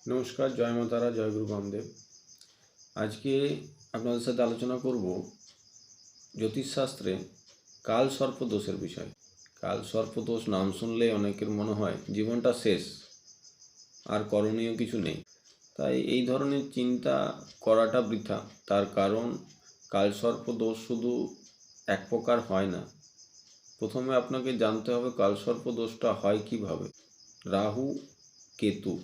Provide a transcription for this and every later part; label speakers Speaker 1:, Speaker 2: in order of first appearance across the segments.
Speaker 1: নমস্কার, জয় মা তারা, জয় গুরু বামদেব। আজকে আপনাদের সাথে আলোচনা করব জ্যোতিষশাস্ত্রে কাল সর্প দোষের বিষয়। কাল সর্প দোষ নাম শুনলে অনেকের মনে হয় জীবনটা শেষ, আর করণীয় কিছু নেই। তাই এই ধরনের চিন্তা করাটা বৃথা। তার কারণ কাল সর্প দোষ শুধু এক প্রকার হয় না। প্রথমে আপনাকে জানতে হবে কাল সর্প দোষটা হয় কিভাবে। রাহু, কেতু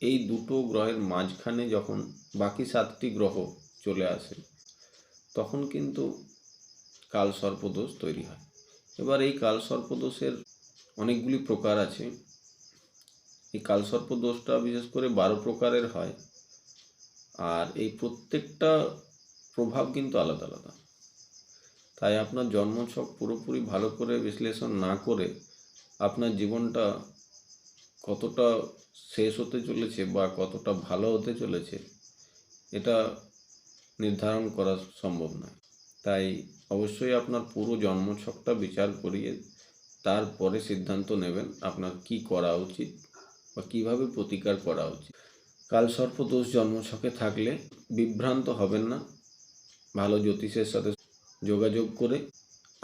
Speaker 1: এই দুটো গ্রহের মাঝখানে যখন বাকি 7টি গ্রহ চলে আসে তখন কিন্তু কাল সর্পদোষ তৈরি হয়। এবার এই কাল সর্পদোষের অনেকগুলি প্রকার আছে। এই কাল সর্পদোষটা বিশেষ করে 12 প্রকারের হয়, আর এই প্রত্যেকটা প্রভাব কিন্তু আলাদা আলাদা। তাই আপনার জন্মছক পুরোপুরি ভালো করে বিশ্লেষণ না করে আপনার জীবনটা কতটা শেষ হতে চলেছে বা কতটা ভালো হতে চলেছে এটা নির্ধারণ করা সম্ভব নয়। তাই অবশ্যই আপনার পুরো জন্মছকটা বিচার করিয়ে তারপরে সিদ্ধান্ত নেবেন আপনার কি করা উচিত বা কীভাবে প্রতিকার করা উচিত। কাল সর্পদোষ জন্মছকে থাকলে বিভ্রান্ত হবেন না। ভালো জ্যোতিষের সাথে যোগাযোগ করে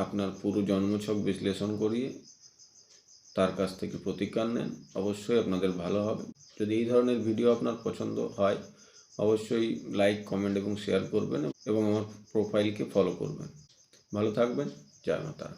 Speaker 1: আপনার পুরো জন্মছক বিশ্লেষণ করিয়ে তার কাছ থেকে প্রতিকার নেন, অবশ্যই আপনাদের ভালো হবে। যদি এই ধরনের ভিডিও আপনার পছন্দ হয় অবশ্যই লাইক, কমেন্ট এবং শেয়ার করবেন এবং আমার প্রোফাইলকে ফলো করবেন। ভালো থাকবেন। জয় মা তারা।